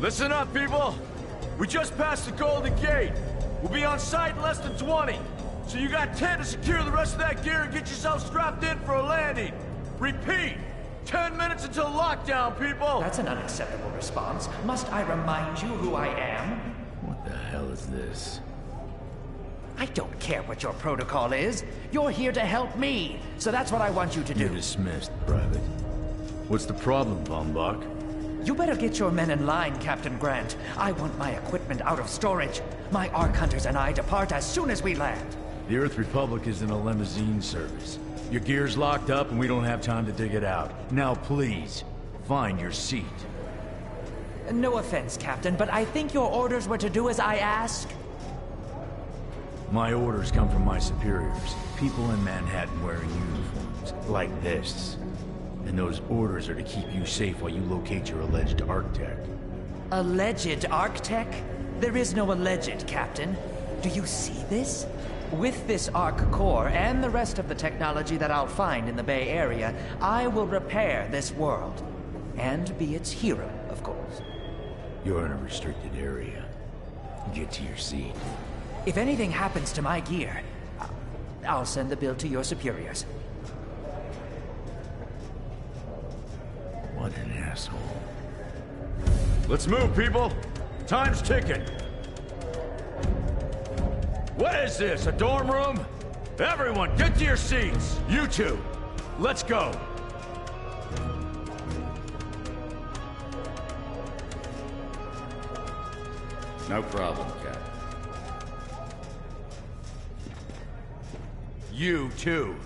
Listen up, people! We just passed the Golden Gate. We'll be on site in less than 20. So you got 10 to secure the rest of that gear and get yourself strapped in for a landing. Repeat! 10 minutes until lockdown, people! That's an unacceptable response. Must I remind you who I am? What the hell is this? I don't care what your protocol is. You're here to help me, so that's what I want you to do. You're dismissed, Private. What's the problem, Bombach? You better get your men in line, Captain Grant. I want my equipment out of storage. My Ark Hunters and I depart as soon as we land. The Earth Republic is in a limousine service. Your gear's locked up and we don't have time to dig it out. Now please, find your seat. No offense, Captain, but I think your orders were to do as I ask. My orders come from my superiors. People in Manhattan wearing uniforms, like this. And those orders are to keep you safe while you locate your alleged Architect. Alleged Architect? There is no alleged, Captain. Do you see this? With this Ark core and the rest of the technology that I'll find in the Bay Area, I will repair this world. And be its hero, of course. You're in a restricted area. Get to your seat. If anything happens to my gear, I'll send the bill to your superiors. What an asshole. Let's move, people! Time's ticking! What is this, a dorm room? Everyone, get to your seats! You two, let's go! No problem, Cap. You too.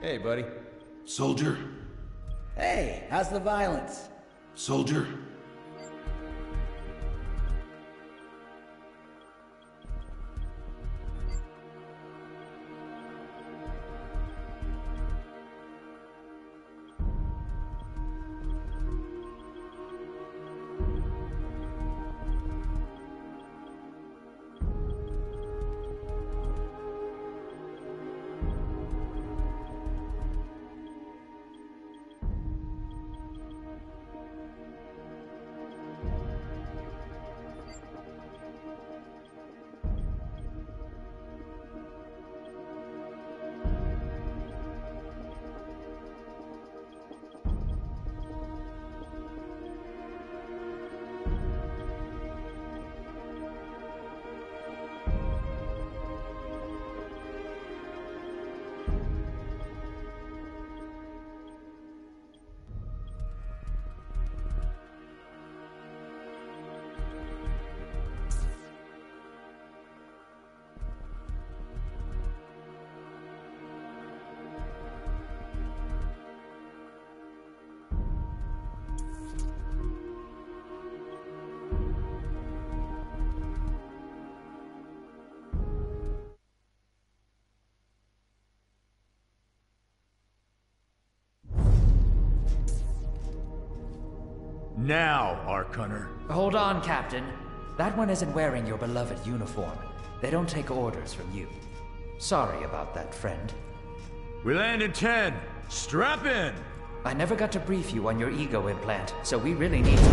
Hey, buddy. Soldier? Hey, how's the violence? Soldier? Now, Ark Hunter. Hold on, Captain. That one isn't wearing your beloved uniform. They don't take orders from you. Sorry about that, friend. We land in 10. Strap in! I never got to brief you on your ego implant, so we really need to...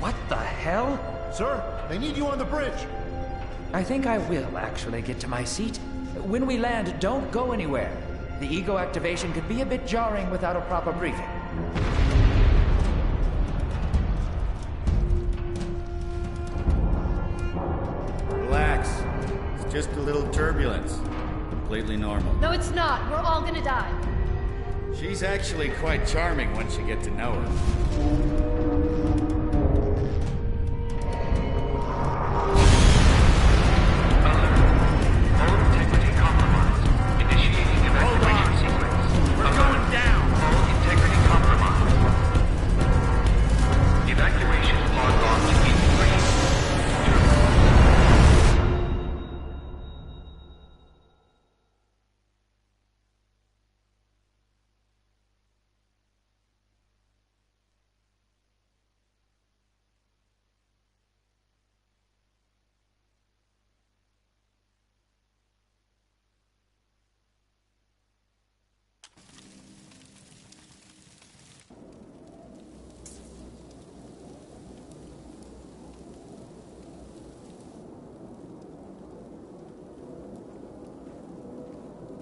What the hell? Sir, they need you on the bridge. I think I will actually get to my seat. When we land, don't go anywhere. The ego activation could be a bit jarring without a proper briefing. Relax. It's just a little turbulence. Completely normal. No, it's not. We're all gonna die. She's actually quite charming once you get to know her.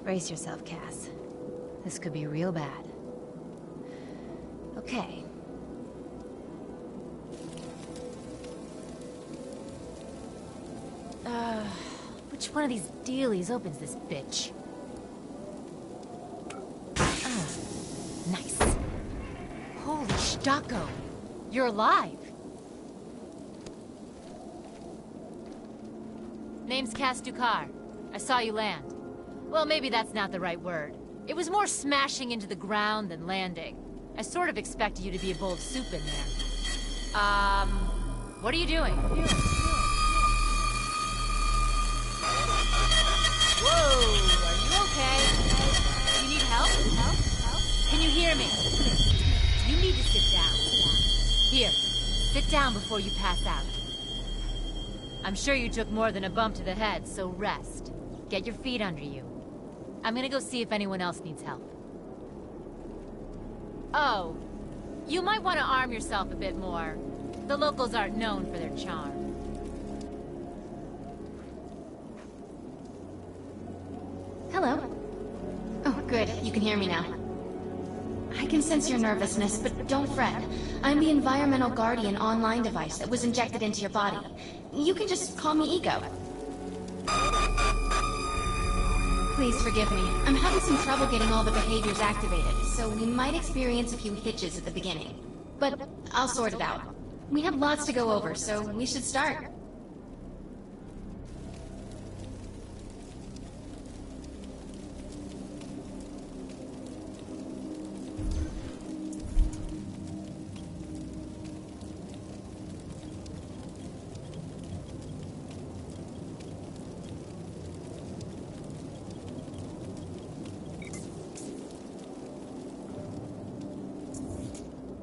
Brace yourself, Cass. This could be real bad. Okay. Which one of these dealies opens this bitch? Nice. Holy Stocko! You're alive! Name's Cass Dukar. I saw you land. Well, maybe that's not the right word. It was more smashing into the ground than landing. I sort of expected you to be a bowl of soup in there. What are you doing? Whoa, are you okay? You need help? Can you hear me? You need to sit down. Here, sit down before you pass out. I'm sure you took more than a bump to the head, so rest. Get your feet under you. I'm gonna go see if anyone else needs help. Oh, you might want to arm yourself a bit more. The locals aren't known for their charm. Hello. Oh, good. You can hear me now. I can sense your nervousness, but don't fret. I'm the Environmental Guardian online device that was injected into your body. You can just call me Ego. Please forgive me. I'm having some trouble getting all the behaviors activated, so we might experience a few hitches at the beginning. But I'll sort it out. We have lots to go over, so we should start.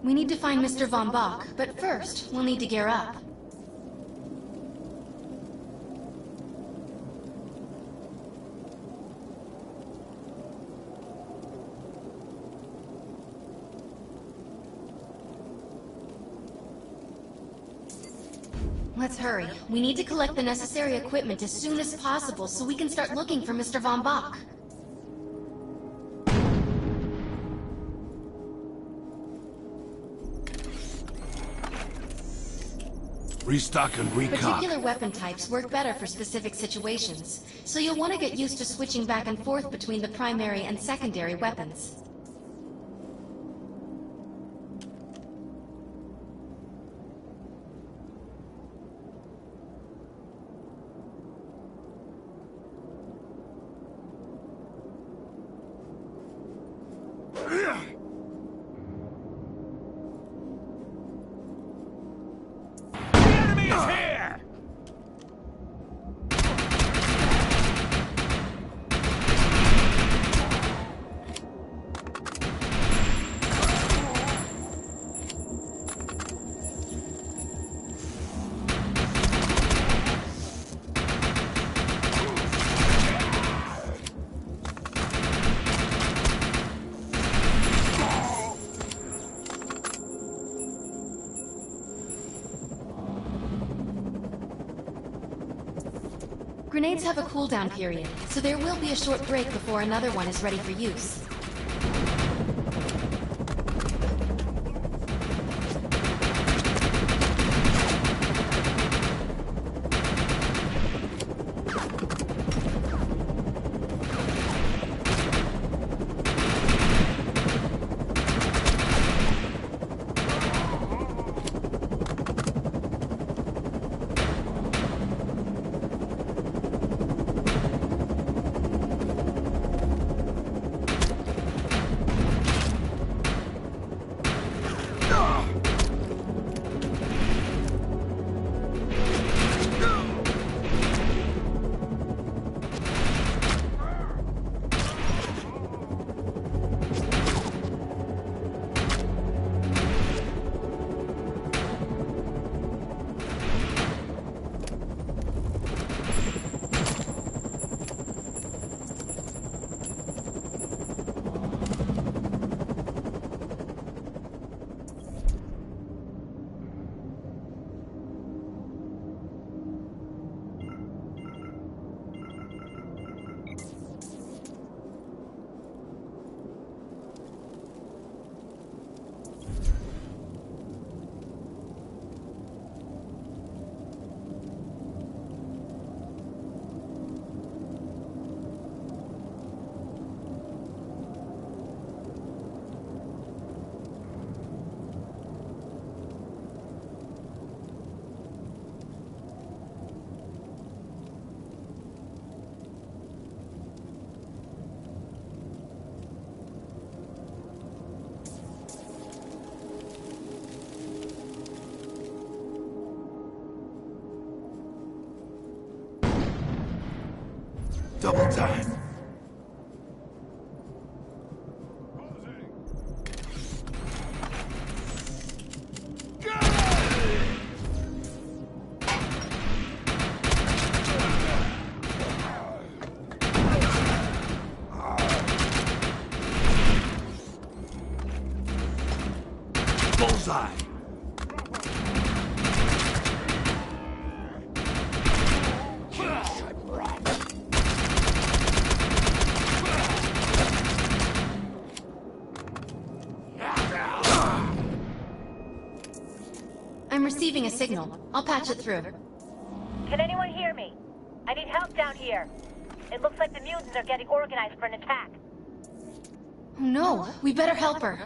We need to find Mr. Von Bach, but first, we'll need to gear up. Let's hurry. We need to collect the necessary equipment as soon as possible so we can start looking for Mr. Von Bach. Restock and recock. Particular weapon types work better for specific situations, so you'll want to get used to switching back and forth between the primary and secondary weapons. Grenades have a cooldown period, so there will be a short break before another one is ready for use. Double time. Bullseye. I'm receiving a signal. I'll patch it through. Can anyone hear me? I need help down here. It looks like the mutants are getting organized for an attack. Oh no, we better help her.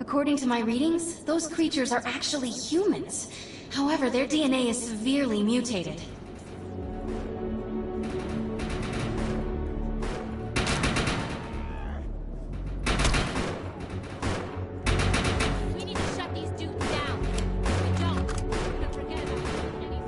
According to my readings, those creatures are actually humans. However, their DNA is severely mutated. We need to shut these dudes down. If we don't, we're gonna forget about any.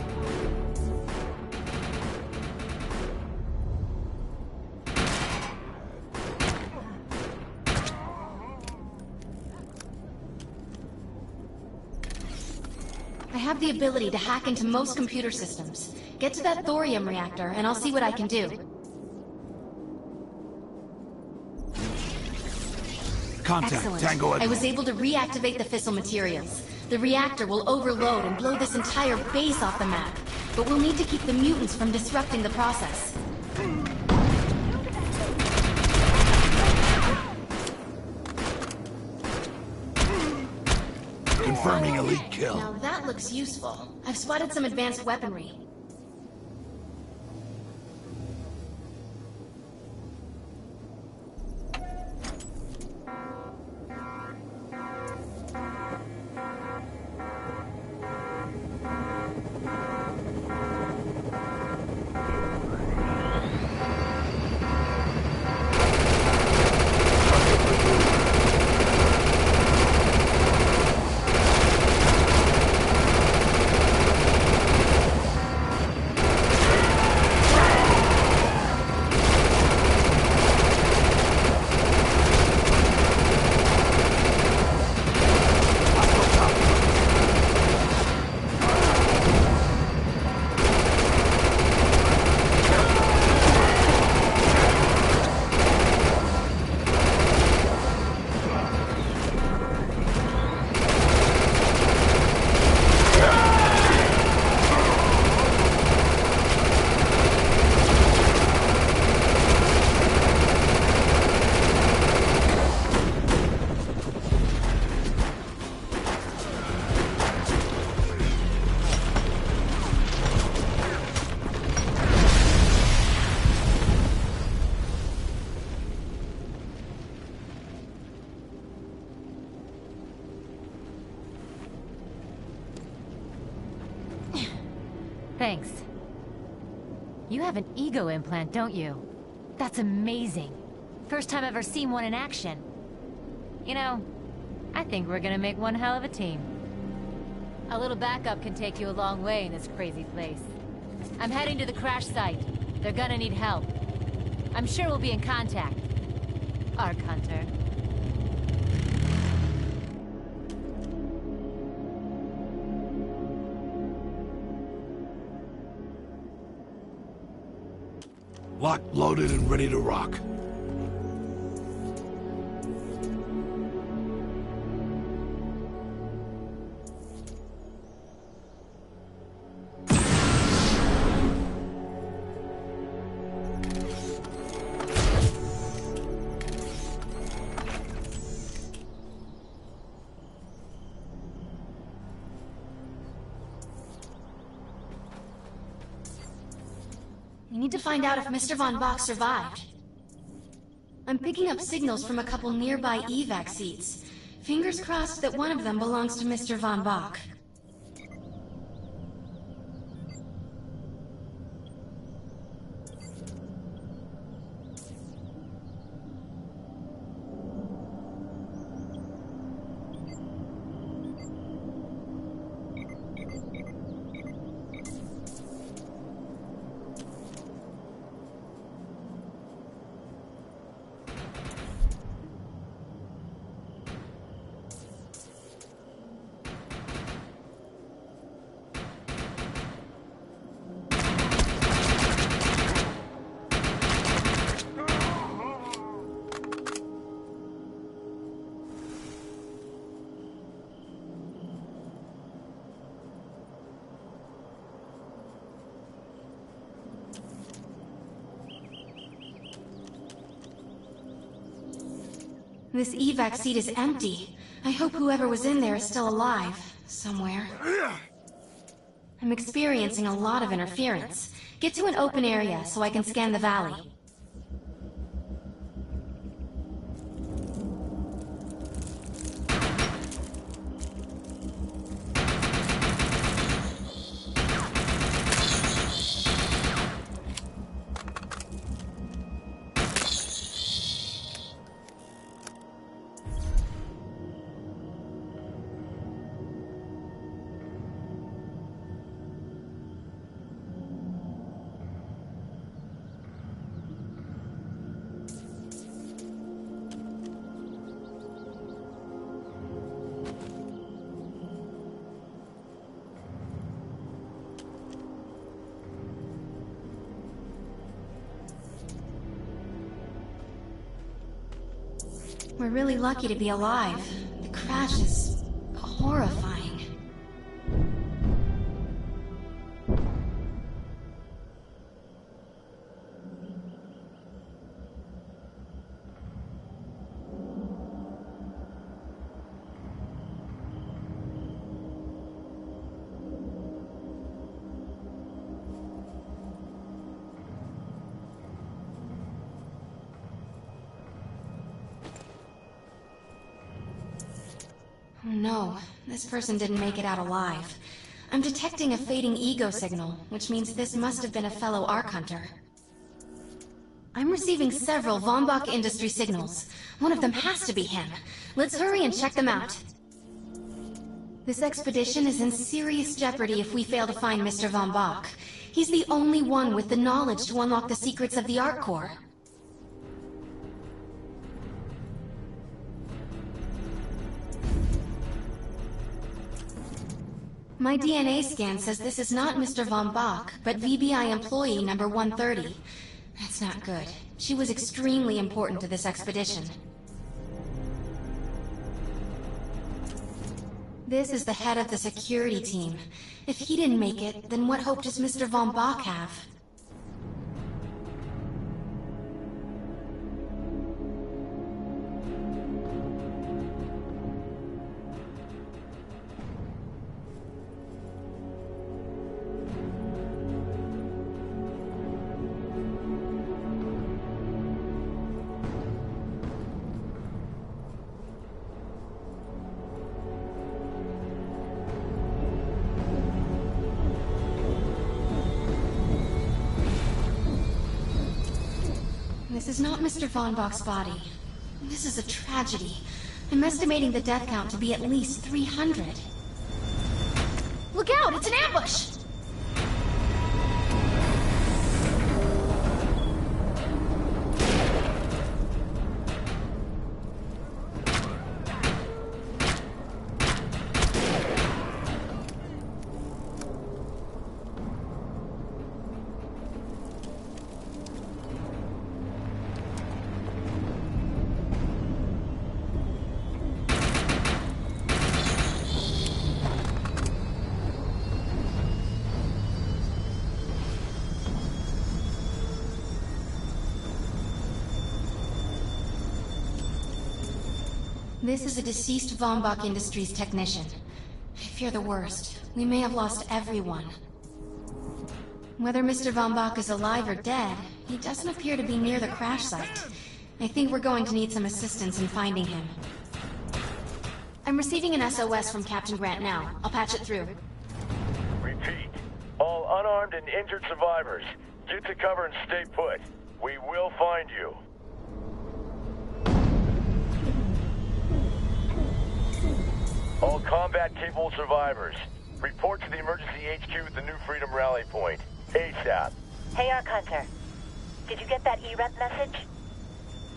I have the ability to hack into most computer systems. Get to that thorium reactor, and I'll see what I can do. Contact. Excellent. Tango. I was able to reactivate the fissile materials. The reactor will overload and blow this entire base off the map. But we'll need to keep the mutants from disrupting the process. Confirming elite kill. Now that looks useful. I've spotted some advanced weaponry. Thanks. You have an ego implant, don't you? That's amazing. First time I've ever seen one in action. You know, I think we're gonna make one hell of a team. A little backup can take you a long way in this crazy place. I'm heading to the crash site. They're gonna need help. I'm sure we'll be in contact. Arc Hunter. Locked, loaded, and ready to rock. We need to find out if Mr. Von Bach survived. I'm picking up signals from a couple nearby evac seats. Fingers crossed that one of them belongs to Mr. Von Bach. This evac seat is empty. I hope whoever was in there is still alive, somewhere. I'm experiencing a lot of interference. Get to an open area so I can scan the valley. We're really lucky to be alive. The crash is horrifying. Oh no, this person didn't make it out alive. I'm detecting a fading ego signal, which means this must have been a fellow Arc Hunter. I'm receiving several Von Bach Industry signals. One of them has to be him. Let's hurry and check them out. This expedition is in serious jeopardy if we fail to find Mr. Von Bach. He's the only one with the knowledge to unlock the secrets of the Arc Core. My DNA scan says this is not Mr. Von Bach, but VBI employee number 130. That's not good. She was extremely important to this expedition. This is the head of the security team. If he didn't make it, then what hope does Mr. Von Bach have? This is not Mr. Von Bach's body. This is a tragedy. I'm estimating the death count to be at least 300. Look out! It's an ambush! This is a deceased Von Bach Industries technician. I fear the worst. We may have lost everyone. Whether Mr. Von Bach is alive or dead, he doesn't appear to be near the crash site. I think we're going to need some assistance in finding him. I'm receiving an SOS from Captain Grant now. I'll patch it through. Repeat. All unarmed and injured survivors, get to cover and stay put. We will find you. All combat-capable survivors, report to the emergency HQ at the New Freedom Rally Point. ASAP. Hey, Ark Hunter. Did you get that E-Rep message?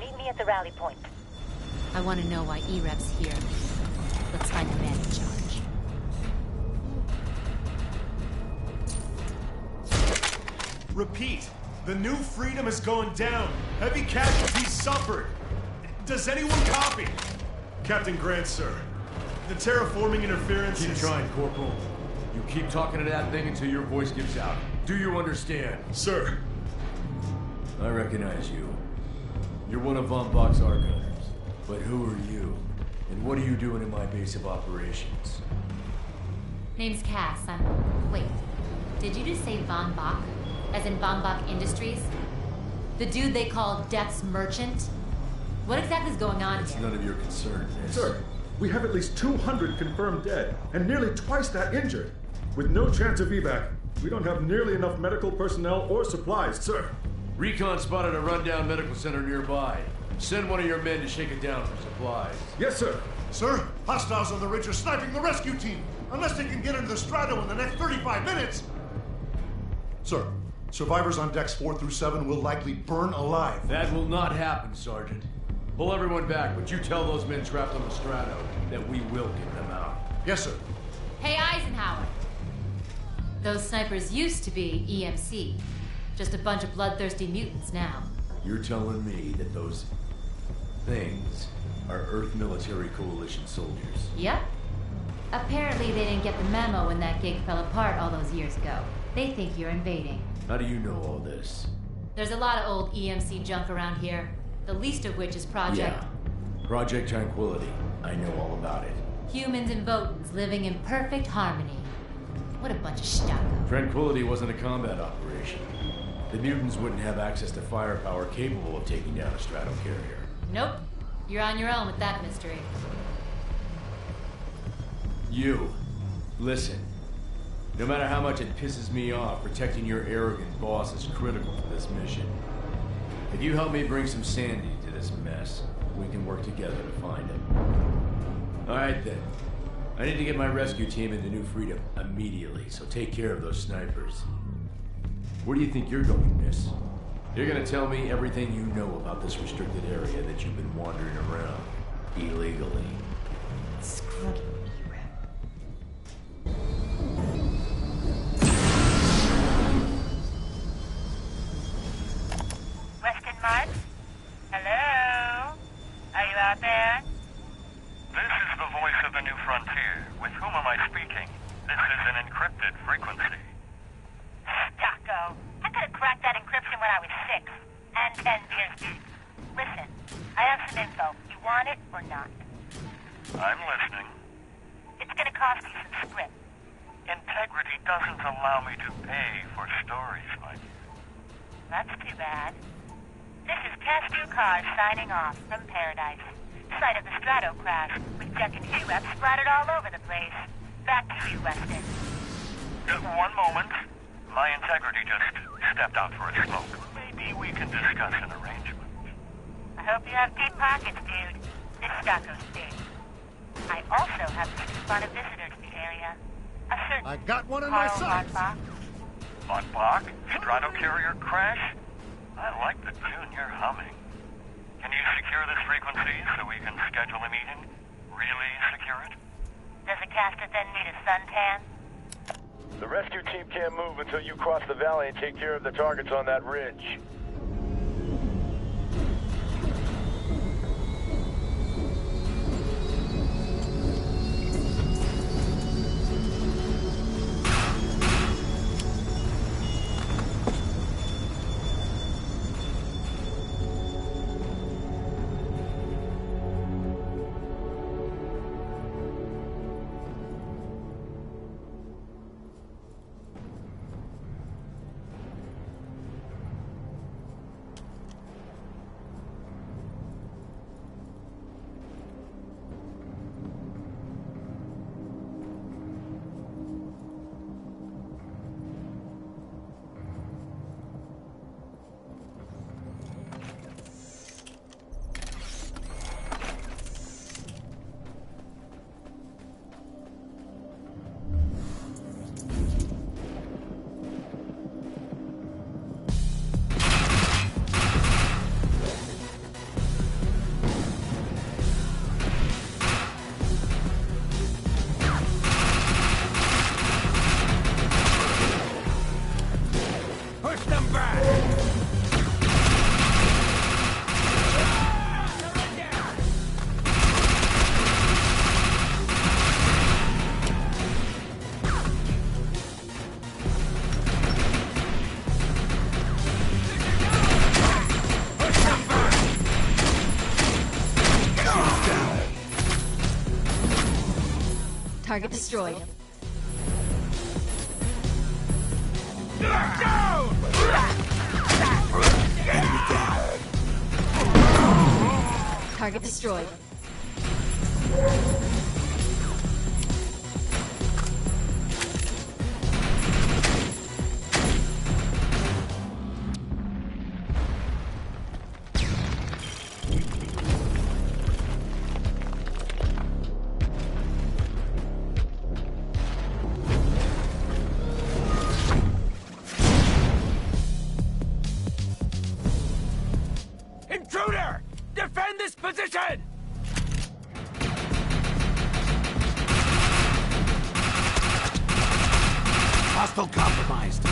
Meet me at the rally point. I want to know why E-Rep's here. Let's find the man in charge. Repeat. The New Freedom is going down. Heavy casualties suffered. Does anyone copy? Captain Grant, sir. The terraforming interference Keep is... trying, Corporal. You keep talking to that thing until your voice gives out. Do you understand? Sir. I recognize you. You're one of Von Bach's archives. But who are you? And what are you doing in my base of operations? Name's Cass. Wait. Did you just say Von Bach? As in Von Bach Industries? The dude they call Death's Merchant? What exactly is going on It's here? none of your concern, miss. Sir, we have at least 200 confirmed dead, and nearly twice that injured. With no chance of evac, we don't have nearly enough medical personnel or supplies, sir. Recon spotted a rundown medical center nearby. Send one of your men to shake it down for supplies. Yes, sir. Sir, hostiles on the ridge are sniping the rescue team. Unless they can get into the Strato in the next 35 minutes. Sir, survivors on decks 4 through 7 will likely burn alive. That will not happen, Sergeant. Pull everyone back, but you tell those men trapped on the Strato that we will get them out. Yes, sir. Hey, Eisenhower. Those snipers used to be EMC. Just a bunch of bloodthirsty mutants now. You're telling me that those things are Earth Military Coalition soldiers? Yep. Apparently they didn't get the memo when that gig fell apart all those years ago. They think you're invading. How do you know all this? There's a lot of old EMC junk around here. The least of which is Project... Yeah. Project Tranquility. I know all about it. Humans and Votans living in perfect harmony. What a bunch of stucco. Tranquility wasn't a combat operation. The mutants wouldn't have access to firepower capable of taking down a stratocarrier. Nope. You're on your own with that mystery. You. Listen. No matter how much it pisses me off, protecting your arrogant boss is critical to this mission. If you help me bring some sanity to this mess, we can work together to find it. Alright then. I need to get my rescue team into New Freedom immediately, so take care of those snipers. Where do you think you're going, miss? You're gonna tell me everything you know about this restricted area that you've been wandering around illegally. Screw you. Weston Mark? Hello? Are you out there? This is the voice of the New Frontier. With whom am I speaking? This is an encrypted frequency. Stocko. I could have cracked that encryption when I was 6. And 10 beers deep. Listen, I have some info. You want it or not? I'm listening. It's gonna cost you some script. Integrity doesn't allow me to pay for stories, my dear. That's too bad. This is Test Car signing off from Paradise. Site of the Strato crash, with Jack and E-Rep splattered all over the place. Back to you, Weston. Just one moment. My integrity just stepped out for a smoke. Maybe we can discuss an arrangement. Hope you have deep pockets, dude. This stock goes big. I also have a scoop on a visitor to the area. A certain I got one in my Carl sights. Lockbach. Lockbach? Strato carrier crash? I like the tune you're humming. Can you secure this frequency so we can schedule a meeting? Really secure it? Does the caster then need a suntan? The rescue team can't move until you cross the valley and take care of the targets on that ridge. Target destroyed. Target destroyed. Intruder! Defend this position! Hostile compromised.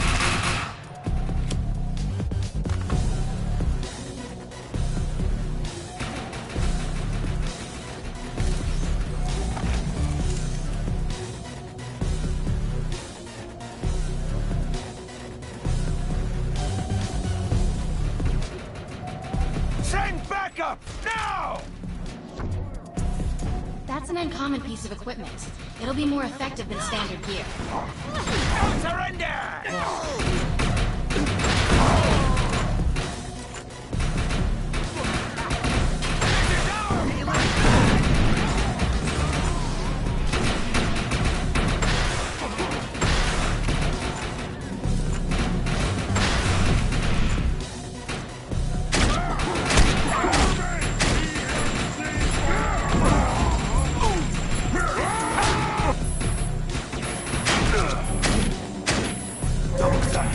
Send backup! Now! That's an uncommon piece of equipment. It'll be more effective than standard gear. No surrender! Double time.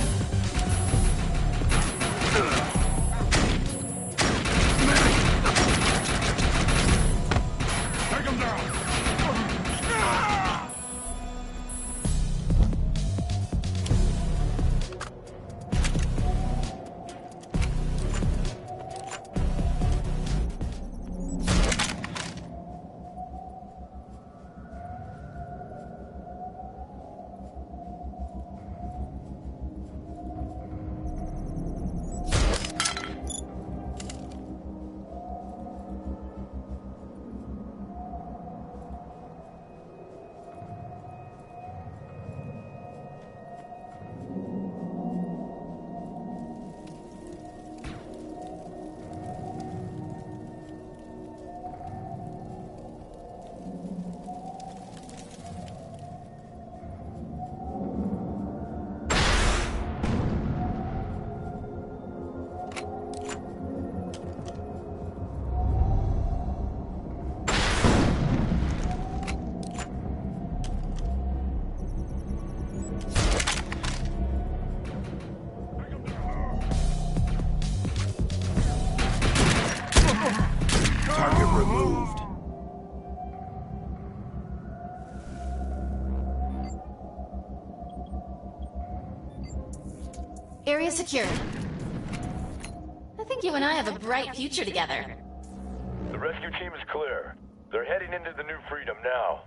Area secured. I think you and I have a bright future together. The rescue team is clear. They're heading into the New Freedom now.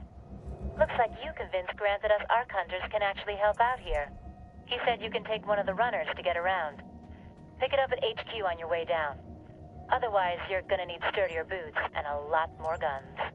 Looks like you convinced Grant that us Ark Hunters can actually help out here. He said you can take one of the runners to get around. Pick it up at HQ on your way down. Otherwise, you're gonna need sturdier boots and a lot more guns.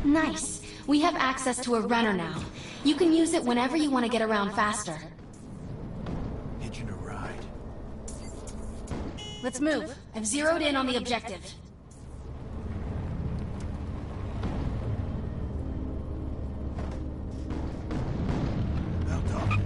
Nice. We have access to a runner now. You can use it whenever you want to get around faster. Hitching a ride. Let's move. I've zeroed in on the objective. Well done.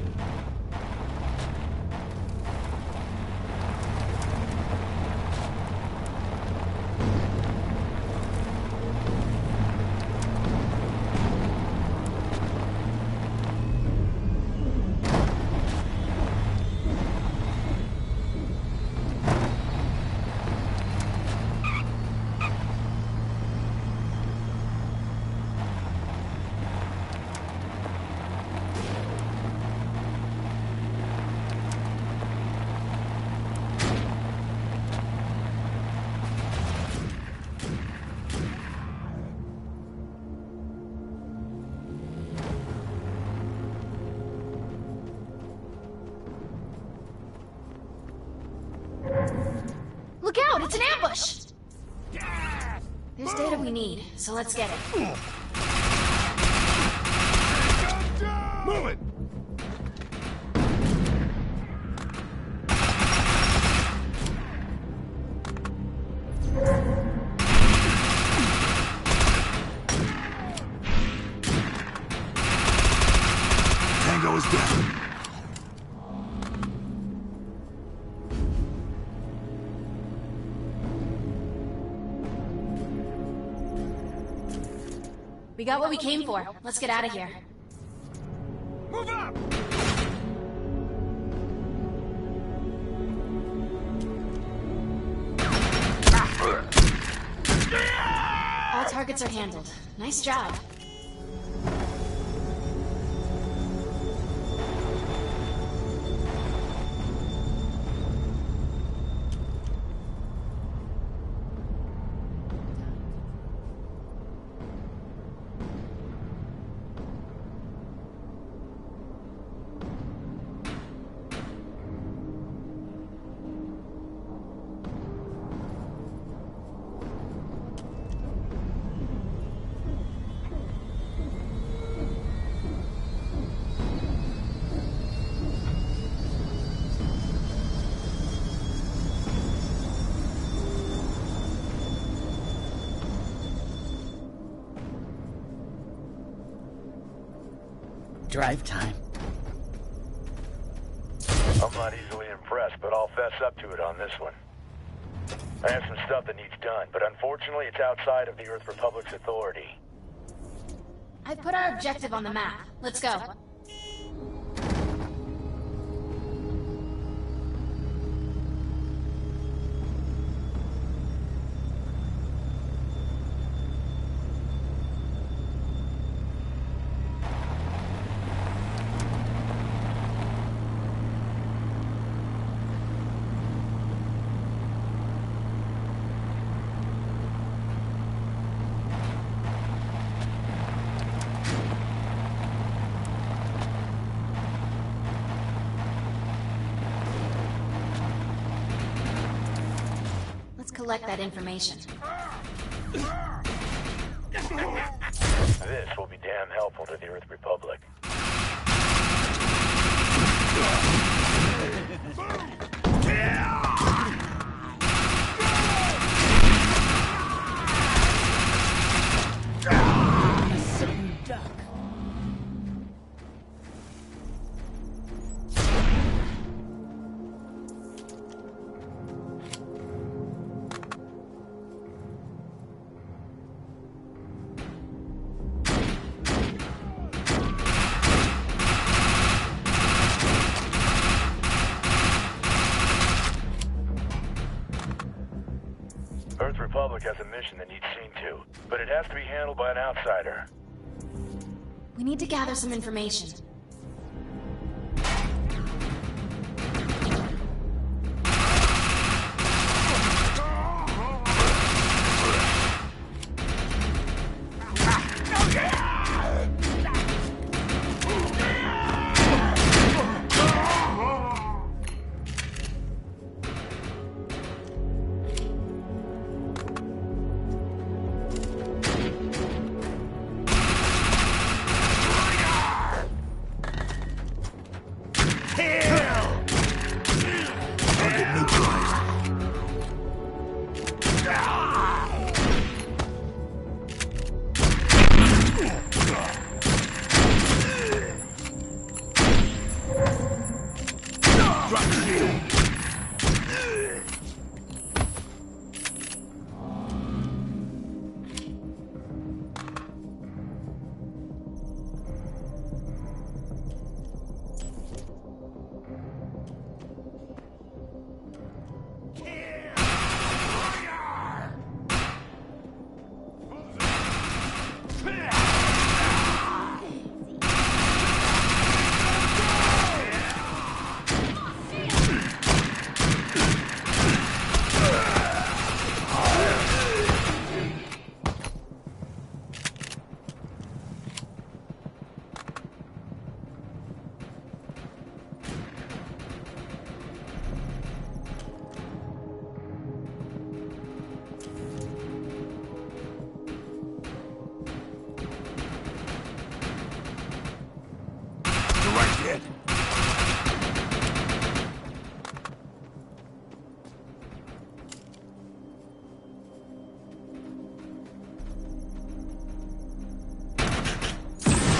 Look out! It's an ambush! There's data we need, so let's get it. Move it! Tango is down. We got what we came for. Let's get out of here. Move up! All targets are handled. Nice job. drive time. I'm not easily impressed, but I'll fess up to it on this one. I have some stuff that needs done, but unfortunately it's outside of the Earth Republic's authority. I've put our objective on the map. Let's go. Collect that information. This will be damn helpful to the Earth Republic. Earth Republic has a mission that needs seen to, but it has to be handled by an outsider. We need to gather some information.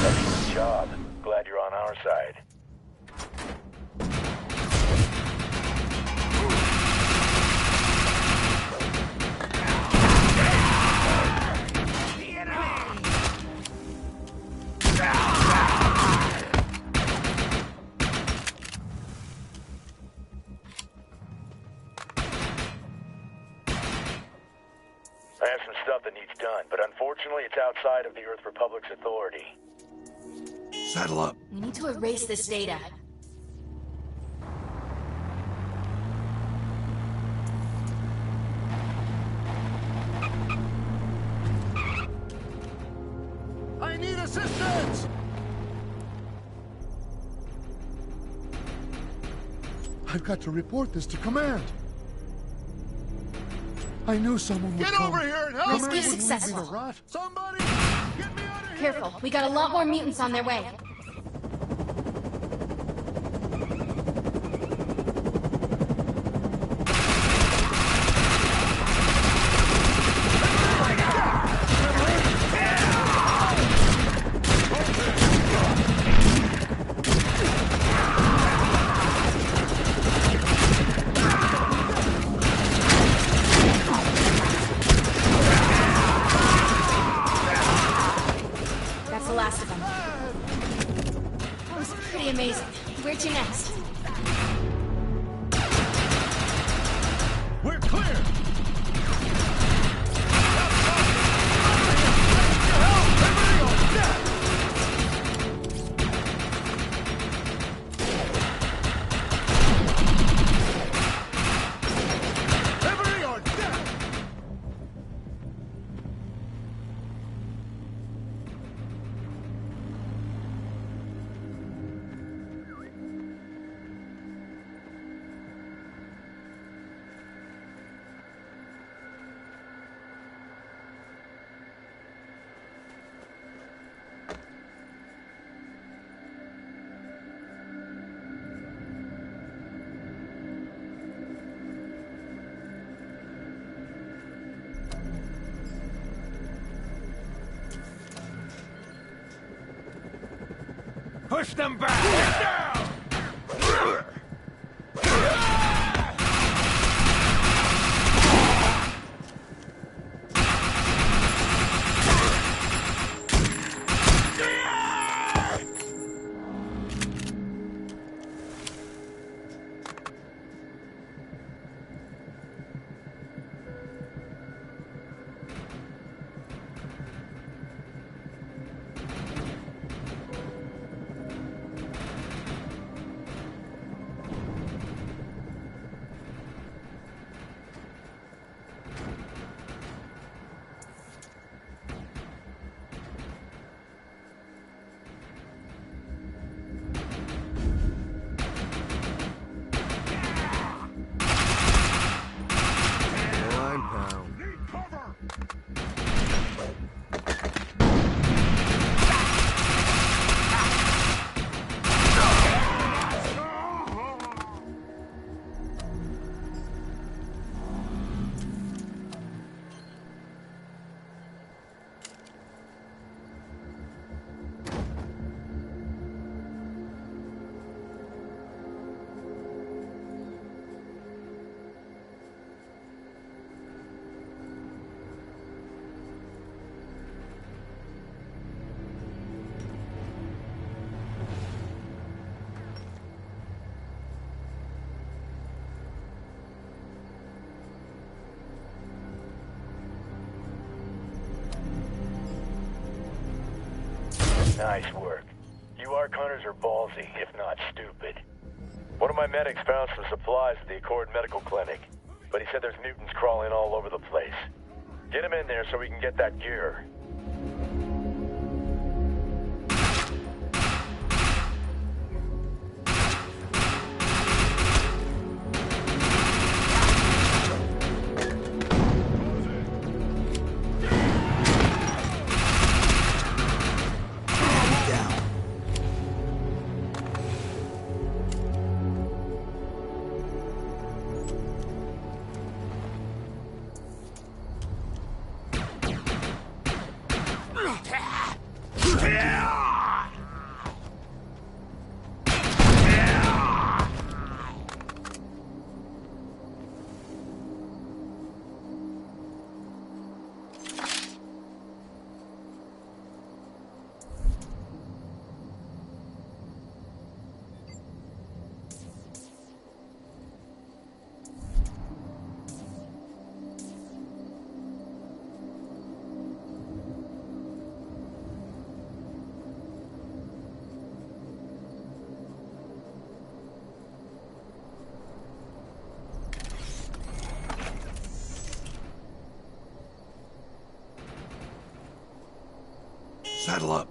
Excellent job. Glad you're on our side. I have some stuff that needs done, but unfortunately it's outside of the Earth Republic's authority. Saddle up. We need to erase this data. I need assistance! I've got to report this to Command. I knew someone would Get come. over here and help Let's me! be successful. Rot. Somebody! Get me out of here! Careful, we got a lot more mutants on their way. Where to next? We're clear! Push them back! Get down! Nice work. You Ark hunters are ballsy, if not stupid. One of my medics found some supplies at the Accord Medical Clinic, but he said there's mutants crawling all over the place. Get him in there so we can get that gear. Saddle up.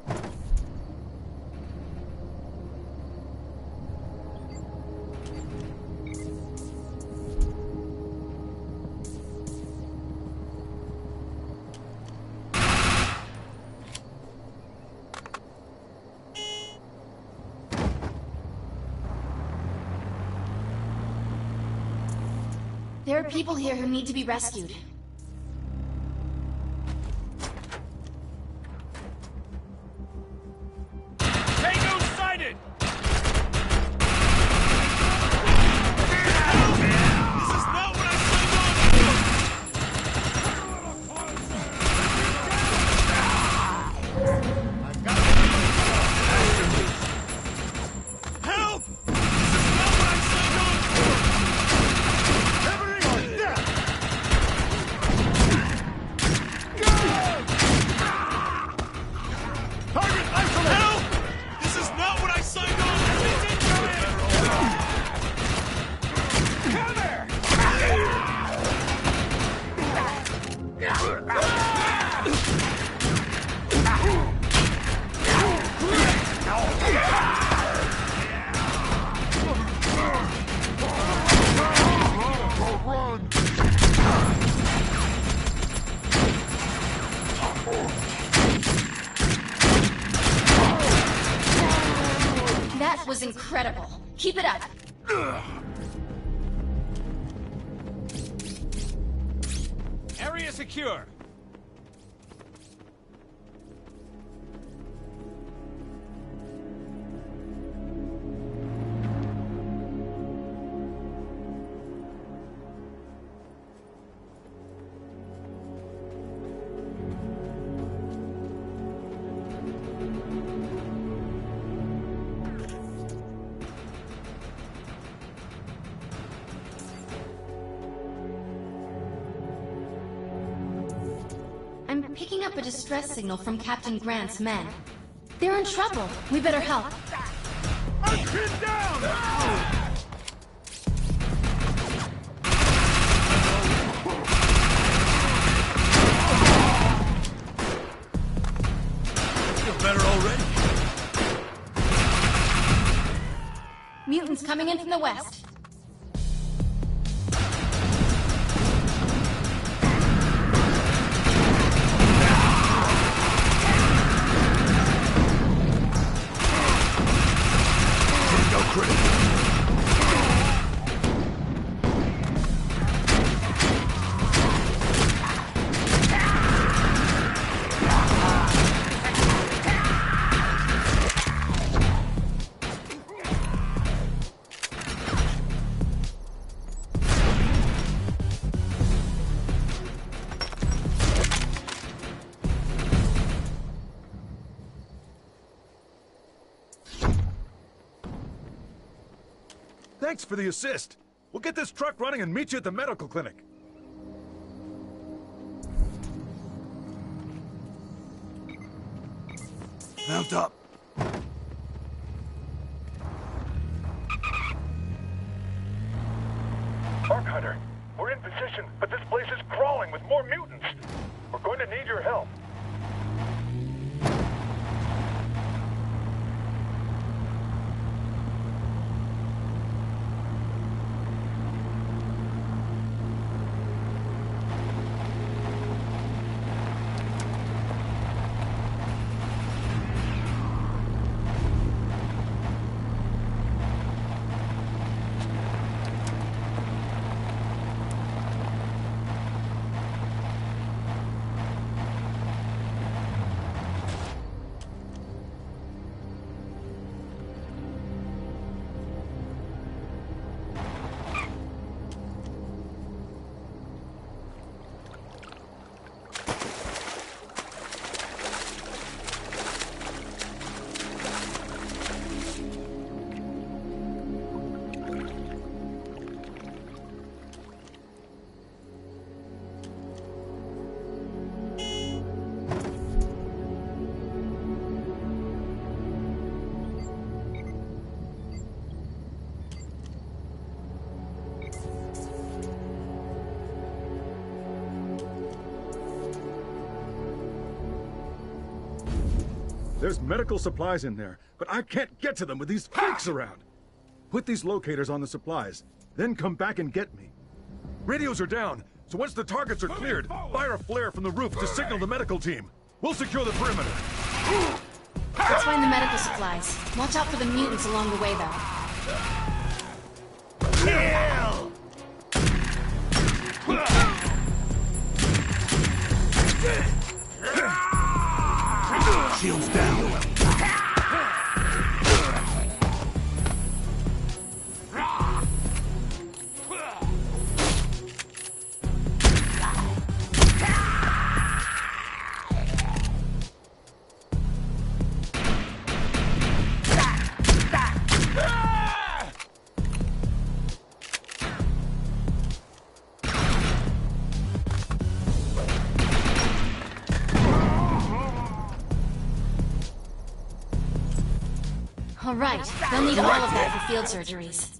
There are people here who need to be rescued. Help! was incredible. Keep it up. Area secure. I'm picking up a distress signal from Captain Grant's men. They're in trouble. We better help. I'm pinned down! Feel better already? Mutants coming in from the west. Thanks for the assist. We'll get this truck running and meet you at the medical clinic. Mount up. Arc Hunter, we're in position, but this place is crawling with more mutants. We're going to need your help. There's medical supplies in there, but I can't get to them with these freaks around. Put these locators on the supplies, then come back and get me. Radios are down, so once the targets are cleared, fire a flare from the roof to signal the medical team. We'll secure the perimeter. Let's find the medical supplies. Watch out for the mutants along the way, though. Kill! Shields down. All right, they'll need all of that for field surgeries.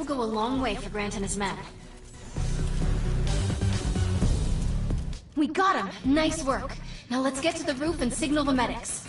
will go a long way for Grant and his men. We got him! Nice work! Now let's get to the roof and signal the medics.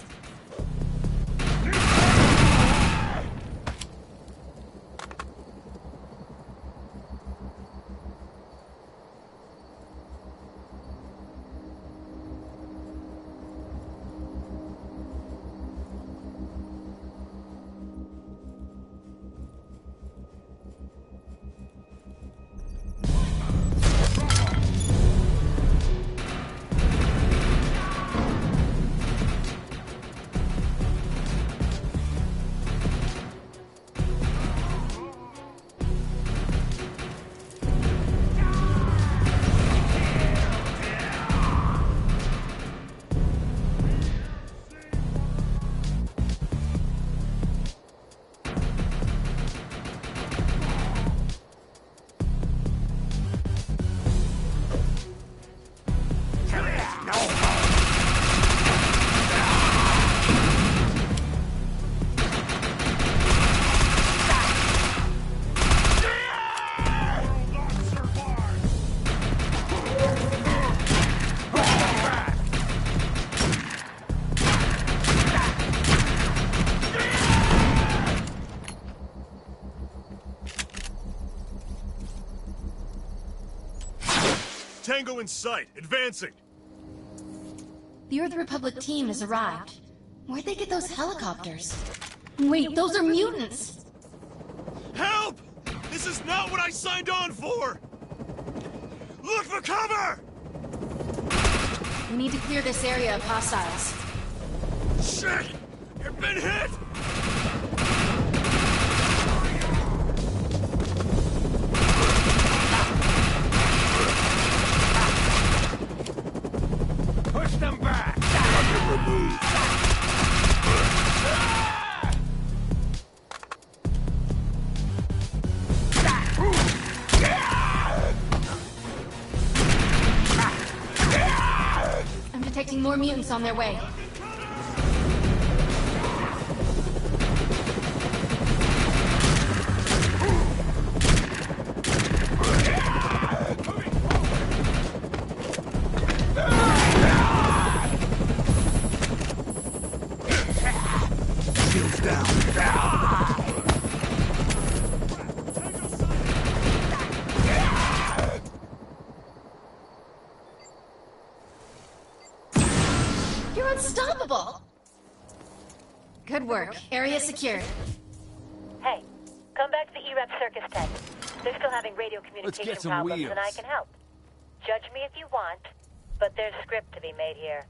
Tango in sight, advancing! The Earth Republic team has arrived. Where'd they get those helicopters? Wait, those are mutants! Help! This is not what I signed on for! Look for cover! We need to clear this area of hostiles. Shit! You've been hit! Push them back! Target removed! I'm detecting more mutants on their way. You're unstoppable! Good work. Area secured. Hey, come back to the EREP circus tent. They're still having radio communication some problems, wheels. and I can help. Judge me if you want, but there's script to be made here.